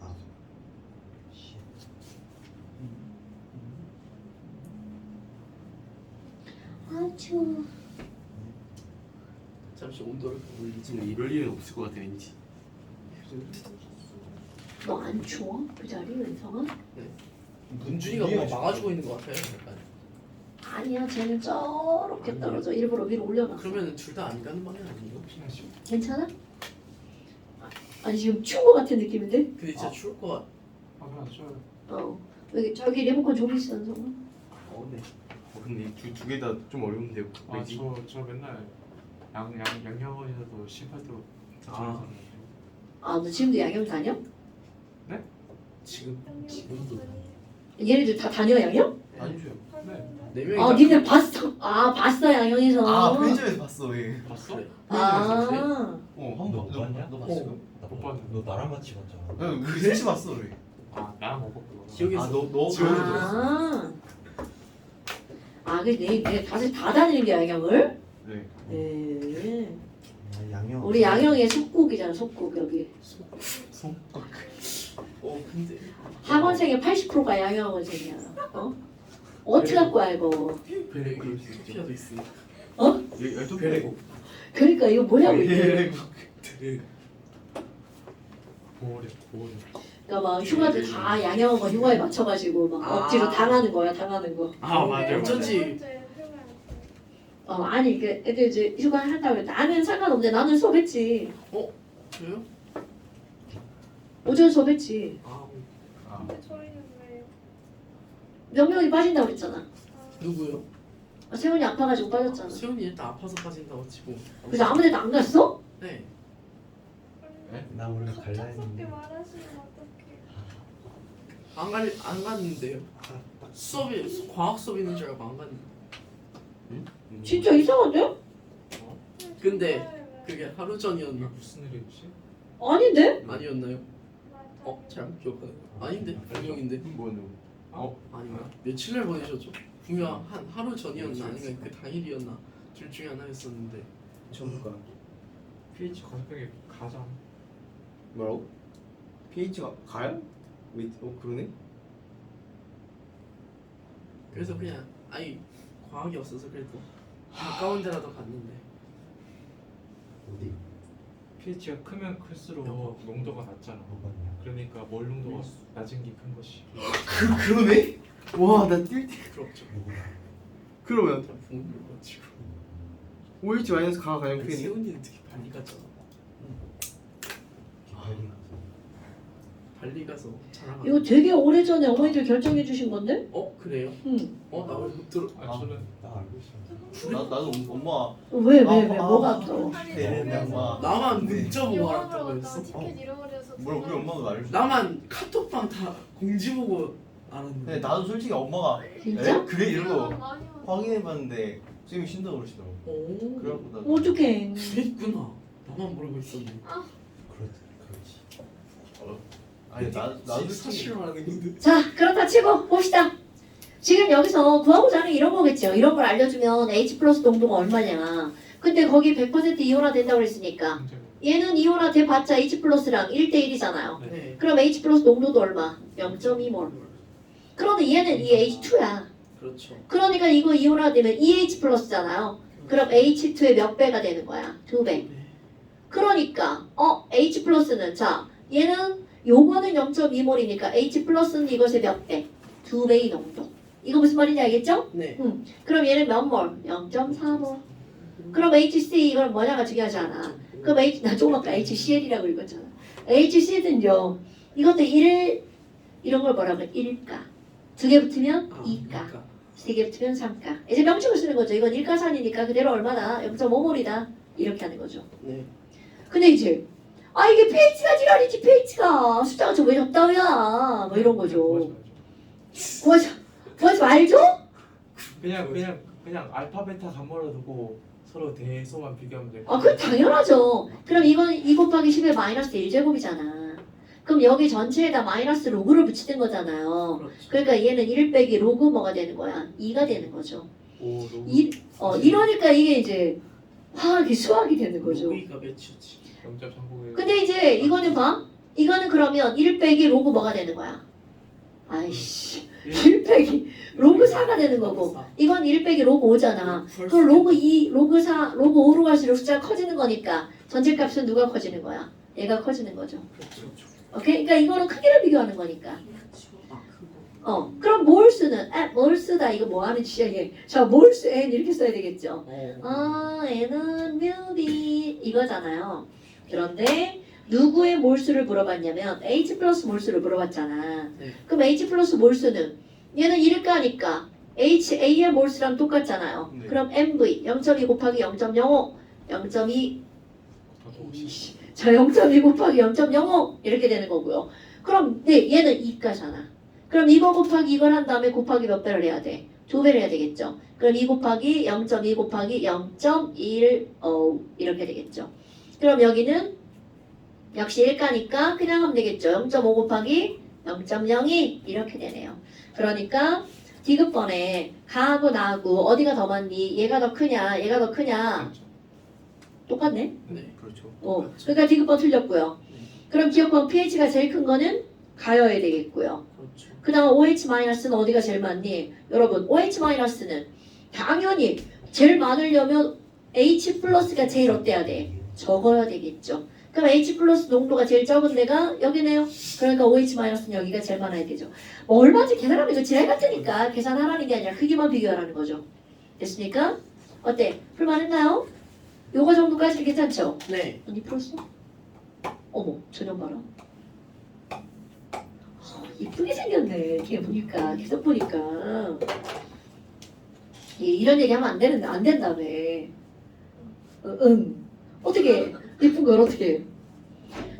아. 씨. 아 추워. 잠시 온도를 올리지. 지금 이럴 일은 없을 것 같아 왠지. 너 안 추워? 그 자리 은성아? 문준이가 뭔가 막아주고 있는 것 같아요. 약간. 아니야, 쟤는 저렇게 떨어져. 일부러 위로 올려놨어. 그러면 둘 다 안 가는 방향 아니에요? 피나시. 괜찮아? 아니 지금 추운 거 같은 느낌인데? 근데 진짜 추울 것 같아. 아 그냥 저 어. 여기 저기 리모컨 좀 있어, 은성아. 네. 근데 두 개 다 좀 어려운데요. 왜지? 저 맨날 양양원에서도 18도 아. 아, 너 지금도 양양 다녀? 지금도 얘네들 다 다녀 양양? 아니죠. 네 명이 아, 니네 봤어? 아, 봤어 양양에서. 아 편의점에서 봤어 왜? 봤어? 그래. 아, 어한 너 번. 못 봤냐? 너 봤어? 못 봤는데. 너 나랑 같이 봤잖아. 우리 셋이 봤어 왜? 아 나랑 못 봤고. 기억이 아너 아. 아, 그래 내 다시 다 다니는 게 양양을? 네. 네. 아, 양념. 우리 양양의 속국이잖아, 속국 여기. 근데 학원생의 80%가 양양원생이야. 어? 어떻게 갖고 알고? 베레고 소피아도 있으니. 베레고. 그러니까 이거 뭐냐고 이게. 드레. 보호래. 그러니까 막 휴가들 다 양양어가 휴가에 맞춰가지고 막 아. 억지로 당하는 거야, 당하는 거. 아 맞아요. 어쩐지. 어쩐지 아니 그 애들 이제 휴가 한다고 나는 상관없는데 나는 수업했지. 저요? 오전 수업했지. 아 근데 저희는 왜요? 명명이 빠진다고 그랬잖아. 누구요? 세훈이 아파가지고 빠졌잖아. 세훈이 일단 아파서 빠진다고 치고. 그래서 아무 데도 안 갔어? 네. 나 원래 갈라 갑작스럽게 했는데. 말하시면 어떡해. 안 갔는데요. 딱 수업이 과학 수업 있는 줄 알고 안 갔는데. 진짜 이상한데? 근데 그게 하루 전이었나? 무슨 일이지? 아닌데? 아니었나요? 잘못 기억하네요. 아닌데 분명인데. 뭐는? 아닌가? 며칠을 보내셨죠? 분명 한 하루 전이었나 아니면 그 당일이었나 둘 중에 하나였었는데. 전문가. pH 검색에 가장 뭐라고? pH가 가요? 왜? 그러네? 그래서 그냥 아니 과학이 없어서 그래도 가까운 데라도 갔는데. 어디? pH가 크면 클수록 농도가 낮잖아. 뭐가냐? 그러니까 몰 농도가 낮은 게 큰 것이. 그러네? 와, 나 뛸 때. 부럽죠. 누구야? 그러면 다 부모님 가지고. OH 마이너스 가가 가장 크네. 세훈이는 특히 발리 갔잖아. 기다리 가서. 발리 가서 자랑. 이거 되게 오래전에 어머니들 결정해 주신 건데? 그래요? 응. 나 왜 못 들어? 저는 나 알고 있어. 나도 엄마 왜 뭐가 아까워? 네, 엄마 나만 문자 보고 영화 알았다고 보러 했어? 갔다가 티켓 잃어버려서 뭐라 우리 엄마도 알려줘. 나만 카톡방 다 공지 보고 알았는데. 근데 나도 솔직히 엄마가 진짜? 에? 그래 이러고 많이 왔어. 확인해봤는데 쌤이 쉰다고 그러시더라고. 오. 그래갖고 나도 어떡해. 그랬구나. 나만 모르고 있었네. 그렇지. 아니 나도 사실 솔직히 말하는 건데. 자, 그렇다 치고 봅시다. 지금 여기서 구하고자 하는 게 이런 거겠죠. 이런 걸 알려주면 H 플러스 농도가 얼마냐. 근데 거기 100% 이온화 된다고 그랬으니까 문제가 얘는 이온화 돼봤자 H 플러스랑 1대1이잖아요. 네. 그럼 H 플러스 농도도 얼마? 0.2몰. 그런데 얘는 EH2야. 그렇죠. 그러니까 이거 이온화 되면 EH 플러스잖아요. 그럼 H2의 몇 배가 되는 거야? 2배. 네. 그러니까 H 플러스는 자 얘는 요거는 0.2몰이니까 H 플러스는 이것의 몇 배? 2배의 농도. 이거 무슨 말인지 알겠죠? 네. 그럼 얘는 몇 몰? 0.4몰. 그럼 HC 이건 뭐냐가 중요하지 않아. 그럼 나 조금 아까 HCl이라고 읽었잖아. HC는요. 이것도 1 이런 걸 뭐라고 해? 1가. 2개 붙으면 2가. 그러니까. 3개 붙으면 3가. 이제 명칭을 쓰는 거죠. 이건 일가산이니까 그대로 얼마나? 0.5몰이다. 이렇게 하는 거죠. 네. 근데 이제 이게 pH가 지랄이지 pH가 숫자가 저왜 적다우야 뭐 이런 거죠. 구하지 말죠? 그냥 알파 베타 감마로 두고 서로 대소만 비교하면 돼. 그건 당연하죠. 그럼 이건 2 곱하기 10의 마이너스 1제곱이잖아. 그럼 여기 전체에다 마이너스 로그를 붙이는 거잖아요. 그렇죠. 그러니까 얘는 1 빼기 로그 뭐가 되는 거야? 2가 되는 거죠. 오, 너무 이러니까 이게 이제 화학이 수학이 되는 거죠. 로그가 몇이었지? 0.391. 근데 이제 이거는 봐. 이거는 그러면 1 빼기 로그 뭐가 되는 거야? 아이씨. 1 빼기 로그 4가 되는 거고 이건 1 빼기 로그 5잖아. 그럼 로그 2, 로그 4, 로그 5로 갈수록 숫자가 커지는 거니까 전체 값은 누가 커지는 거야? 얘가 커지는 거죠. 그렇죠. 오케이? 그러니까 이거는 크기를 비교하는 거니까. 그거. 그럼 몰수는 몰수다 이거 뭐 하는 짓이야 이게. 자 몰수 n 이렇게 써야 되겠죠. n은 뮤비 이거잖아요. 그런데 누구의 몰수를 물어봤냐면 H 플러스 몰수를 물어봤잖아. 네. 그럼 H 플러스 몰수는 얘는 1가니까 HA의 몰수랑 똑같잖아요. 네. 그럼 MV 0.2 곱하기 0.05 0.2 자 0.2 곱하기 0.05 이렇게 되는 거고요. 그럼 얘는 2가잖아. 그럼 이거 곱하기 이걸 한 다음에 곱하기 몇 배를 해야 돼? 2배를 해야 되겠죠. 그럼 2 곱하기 0.2 곱하기 0.15 이렇게 되겠죠. 그럼 여기는 역시 1가니까 그냥 하면 되겠죠. 0.5 곱하기 0.02 이렇게 되네요. 그러니까 디귿번에 가하고 나하고 어디가 더 많니? 얘가 더 크냐? 얘가 더 크냐? 똑같네. 네. 그렇죠. 그러니까 디귿번 틀렸고요. 네. 그럼 기억번 pH가 제일 큰 거는 가여야 되겠고요. 그렇죠. 그 다음 OH-는 어디가 제일 많니? 여러분 OH-는 당연히 제일 많으려면 H 플러스가 제일 어때야 돼? 적어야 되겠죠. 그럼 H 플러스 농도가 제일 적은 데가 여기네요. 그러니까 OH-는 여기가 제일 많아야 되죠. 뭐 얼마인지 계산하면 이거 지랄 같으니까 계산하라는 게 아니라 크기만 비교하라는 거죠. 됐습니까? 어때? 풀만했나요? 요거 정도까지 괜찮죠? 네. 언니 풀었어? 어머 전형 봐라. 이쁘게 생겼네. 이렇게 보니까 계속 보니까 이런 얘기 하면 안 된다며. 어떻게 이쁜 걸 어떻게 해?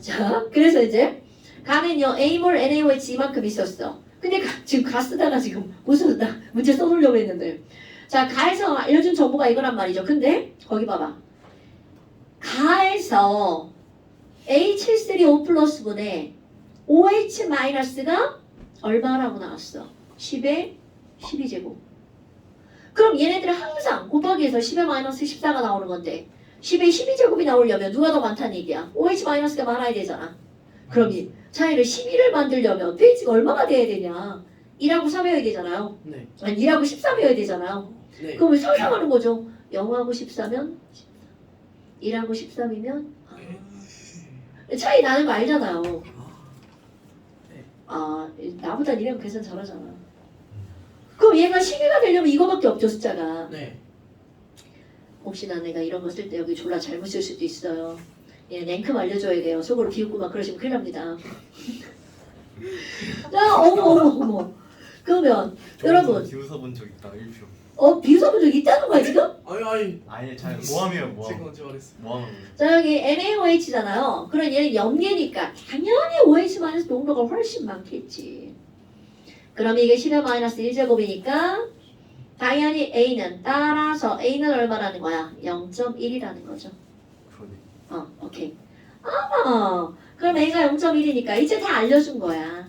자 그래서 이제 가면요 A몰 NaOH 이만큼 있었어. 근데 지금 가 쓰다가 지금 무슨 문제 써놓으려고 했는데 자 가에서 알려준 정보가 이거란 말이죠. 근데 거기 봐봐. 가에서 H3O 플러스 분의 OH 마이너스가 얼마라고 나왔어? 10에 12제곱. 그럼 얘네들은 항상 곱하기해서 10에 마이너스 14가 나오는 건데 10에 12제곱이 나오려면 누가 더 많다는 얘기야? OH 마이너스가 많아야 되잖아. 그럼 이 차이를 12를 만들려면 페이지가 얼마가 돼야 되냐? 2하고 3 외워야 되잖아요. 네. 아니 2하고 13 외워야 되잖아요. 네. 그럼 상상하는 거죠. 0하고 14면 1하고 13이면 차이 나는 거 알잖아요. 아 나보다 니랑 계산 잘하잖아. 그럼 얘가 12가 되려면 이거밖에 없죠 숫자가. 네. 혹시나 내가 이런 거 쓸 때 여기 졸라 잘못 쓸 수도 있어요. 얘 냉큼 알려줘야 돼요. 속으로 비웃고 막 그러시면 큰일 납니다. 자 어머. 그러면 여러분 비웃어 본 적 있다 1표. 비웃어 본 적 있다는 거야 지금? 아니. 아니 잘 모함이에요 모함. 제가 언제 말했어? 모함. 자 여기 NaOH잖아요. 그럼 얘는 염계니까 당연히 OH 마이너스 농도가 훨씬 많겠지. 그럼 이게 10의 마이너스 1제곱이니까 당연히 A는 따라서 A는 얼마라는 거야? 0.1이라는 거죠. 그러네. 오케이. 그럼 A가 0.1이니까 이제 다 알려준 거야.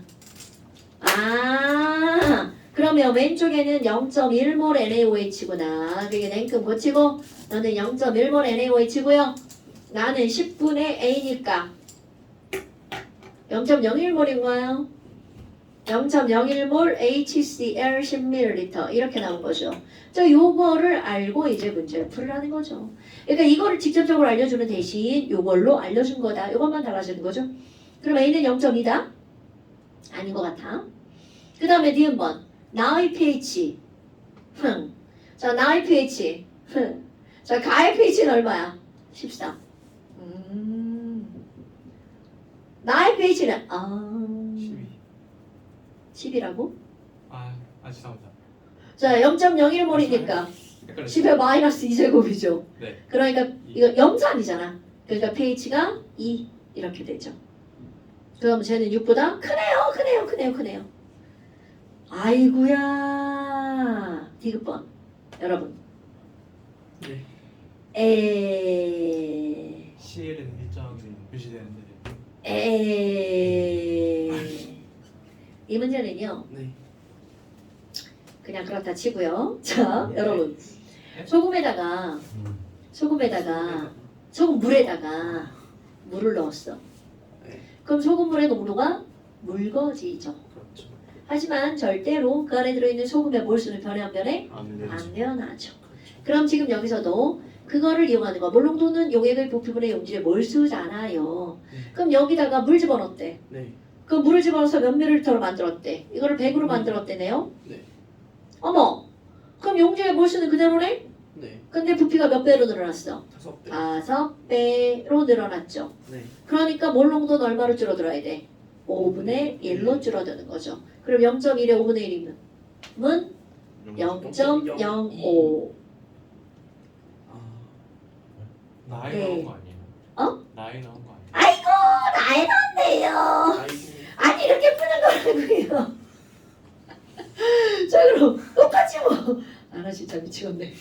그러면 왼쪽에는 0.1몰 NaOH구나. 그게 냉큼 고치고 너는 0.1몰 NaOH고요. 나는 10분의 A니까 0.01몰인 거예요. 0.01몰 HCl 10ml 이렇게 나온 거죠. 저 요거를 알고 이제 문제를 풀으라는 거죠. 그러니까 이거를 직접적으로 알려주는 대신 요걸로 알려준 거다. 요것만 달라지는 거죠. 그럼 A는 0.2다? 아닌 것 같아. 그 다음에 니은번 나의 pH. 자 나의 pH. 자 가의 pH는 얼마야? 14. 나의 pH는 12. 10이라고? 죄송합니다. 자 0.01몰이니까 10의 마이너스 2제곱이죠. 네. 그러니까 이거 염산이잖아. 그러니까 pH가 2 이렇게 되죠. 그럼 쟤는 6보다 크네요. 아이고야. 디귿번 여러분. 네. CL은 일정이 표시되는데 이 문제는요. 네. 그냥 그렇다 치고요. 자, 여러분. 소금에다가 소금물에다가 물을 넣었어. 네. 그럼 소금물의 농도가 묽어지죠. 그렇죠. 하지만 절대로 그 안에 들어있는 소금의 몰수는 변해 안 변해? 안 안 되죠. 변하죠. 그럼 지금 여기서도 그거를 이용하는 거. 몰농도는 용액의 부피분의 용질의 몰수잖아요. 그럼 여기다가 물 집어넣었대. 네. 그 물을 집어넣어서 몇 밀리리터로 만들었대. 이거를 100으로 만들었대네요. 네. 어머. 그럼 용질의 몰수는 그대로네? 네. 근데 부피가 몇 배로 늘어났어? 5배. 5배로 늘어났죠. 네. 그러니까 몰농도는 얼마로 줄어들어야 돼? 5분의 1로 줄어드는 거죠. 그럼 0.1에 5분의 1이면 0.05. 나이 네. 나온 거 아니에요? 어? 나이 나온 거 아니에요? 아이고 나이 났네요. 아이고. 아니 이렇게 푸는 거라고요. 자 그럼 똑같이 뭐. 나 진짜 미치겠네.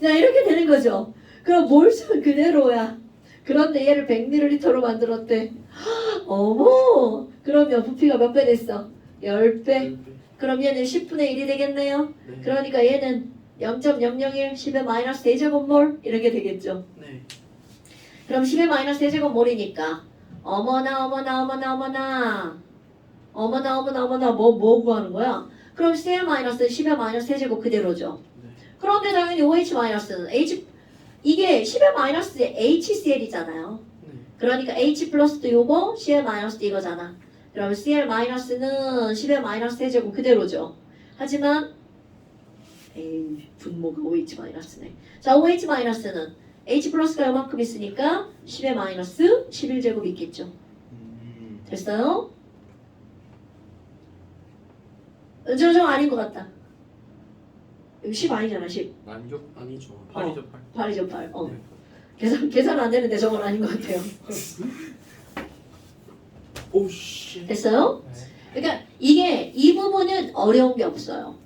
자 이렇게 되는 거죠. 그럼 몰수는 그대로야. 그런데 얘를 100ml로 만들었대. 어머. 그러면 부피가 몇 배 됐어? 10배. 그럼 얘는 10분의 1이 되겠네요. 네. 그러니까 얘는 0.001 10의 마이너스 대제곱몰 이렇게 되겠죠. 네. 그럼 10의 마이너스 대제곱몰이니까 어머나 뭐 구하는 거야? 그럼 CL 마이너스 10의 마이너스 대제곱 그대로죠. 네. 그런데 당연히 OH 마이너스는 이게 10의 마이너스 HCl이잖아요. 네. 그러니까 H 플러스도 요거 CL 마이너스도 이거잖아. 그럼 CL 마이너스는 10의 마이너스 대제곱 그대로죠. 하지만 분모가 OH 마이너스네. 자 OH 마이너스는 H 플러스가 요만큼 있으니까 10의 마이너스 11제곱 있겠죠. 됐어요? 저 아닌 것 같다. 이거 10 아니잖아 10. 아니죠? 아니죠. 8이죠 8. 8이죠 8. 계산 안 되는데 저건 아닌 것 같아요. 오씨. 됐어요? 네. 그러니까 이게 이 부분은 어려운 게 없어요.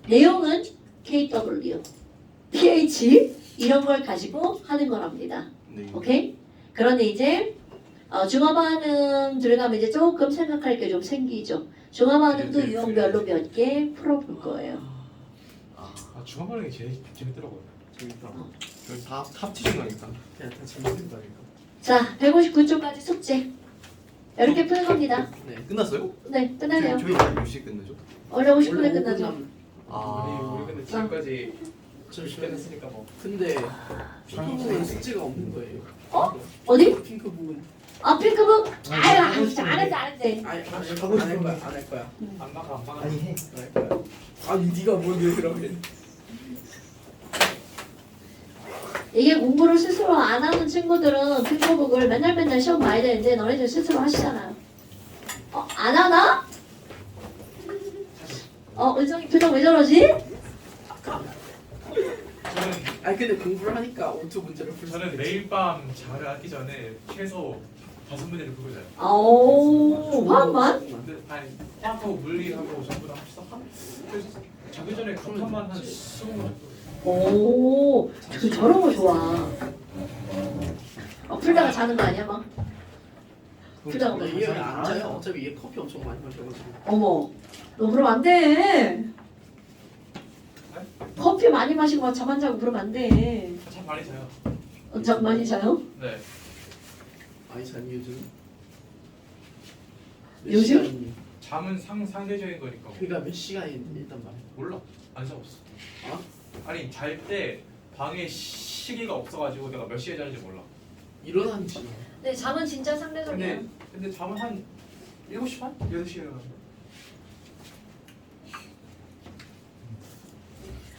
내용은 KW, pH 이런 걸 가지고 하는 거랍니다. 네. 오케이? 그런데 이제 중화 반응 들어가면 이제 조금 생각할 게 좀 생기죠. 중화 반응도 네, 유형별로 몇 개 풀어볼 거예요. 아, 아 중화반응이 제일 재밌더라고요. 재밌다. 여기 다 합치신 거니까. 그냥 다 재밌다니까. 자, 159쪽까지 숙제. 이렇게 푸는 겁니다. 네. 끝났어요? 네, 끝나네요. 저희 몇 시에 끝나죠? 원래 50분에 원래 끝나죠. 5분 남- 아. 우리 근데 지금까지 좀 끝냈으니까 뭐. 근데 핑크 부분 숙제가 없는 거예요. 어? 어디? 핑크 부분. 아, 핑크북? 아유, 잘했다, 잘했대. 안할 거야. 안 할 거야. 안 막아 안 막아. 아니 해. 안 할 거야. 아니 네가 뭔데 그러면? 이게 공부를 스스로 안 하는 친구들은 핑크북을 맨날 시험 봐야 되는데 너네들 스스로 하시잖아요. 안 하나? 은성이 표정 왜 저러지? 저는 아니 근데 공부를 하니까 오토 문제를 풀 수 저는 있겠지. 매일 밤 자를 하기 전에 최소 5문제를 풀고 자요. 오, 화학만? 근데 아니 화학하고 물리하고 전부 다 합쳐서 그래서 자기 전에 급한만 한 20문 정도. 오, 저런 거 좋아. 풀다가 자는 거 아니야, 막? 풀다가 막. 근데 얘안 자요. 어차피 얘 커피 엄청 많이 마셔가지고. 어머, 너 그러면 안 돼. 커피 많이 마시고 막 잠 안 자고 그러면 안 돼. 참 많이 자요. 잠 많이 자요? 네. 아니 자니 요즘? 요즘? 시간이니? 잠은 상대적인 거니까. 그러니까 몇 시간이 일단 말해. 몰라. 안 자봤어. 아? 아니 잘 때 방에 시계가 없어가지고 내가 몇 시에 자는지 몰라. 일어나는지. 네, 잠은 진짜 상대적이야. 근데 잠은 한 7시 반? 8시에 일어나.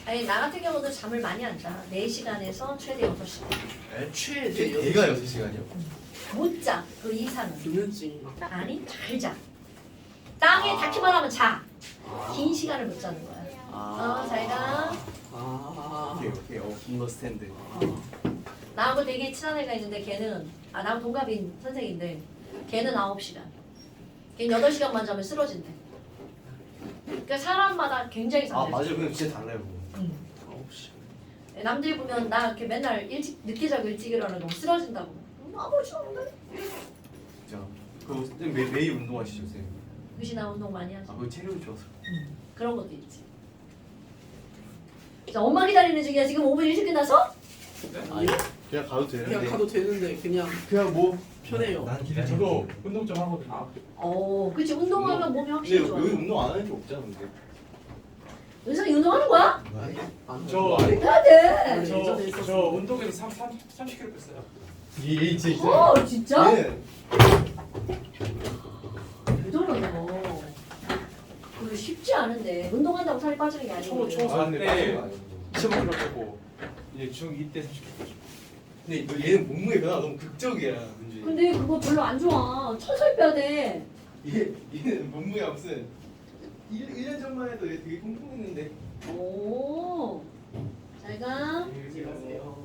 아니, 나 같은 경우도 잠을 많이 안 자. 4시간에서 최대 6시간. 최대 얘가 6시간이요? 못 자. 그 이상은. 눈은지. 아니, 잘 자. 땅에 닿기만 하면 자. 긴 시간을 못 자는 거야. 잘 가. 아. 오케이. 언더스탠드. 나하고 되게 친한 애가 있는데 걔는 나하고 동갑인 선생인데 걔는 9시간. 걔는 8시간만 자면 쓰러진대. 그러니까 사람마다 굉장히 아 상대적. 맞아요. 근데 진짜 달라요. 그거. 9시. 남들 보면 나 이렇게 맨날 늦게 자고 일찍 일어나고 쓰러진다고. 아무렇지 않은데? 진짜. 그거 매일 운동하시죠, 선생님? 그시 나 운동 많이 하지. 아 그거 체력이 좋아서. 그런 것도 있지. 자, 엄마 기다리는 중이야. 지금 5분 일찍 끝나서? 아니. 그냥 가도 그냥 되는데. 가도 되는데 그냥 그냥 뭐. 편해요. 난 네, 기다려. 저도 운동 좀 하거든요. 그치. 운동하면 몸이 근데 확실히 좋아. 여기 운동 안 하는 게 없잖아, 근데. 은성이 운동하는 거야? 아니 안 저 해. 해야 돼. 예전에 있었어. 저 운동에서 30kg 뺐어요. 얘 진짜 진짜? 얘는 대단하다. 그거 쉽지 않은데 운동한다고 살이 빠지는 게 아니고. 초4 때 아니고. 25kg 빼고 이제 중2 때 30kg. 근데 너 얘는 몸무게 변화가 너무 극적이야, 문제. 근데 그거 별로 안 좋아. 서서히 빼야 돼. 얘는 몸무게가 무슨 1년 전만 해도 얘 되게 통통했는데. 오. 잘 가. 안녕히 가세요.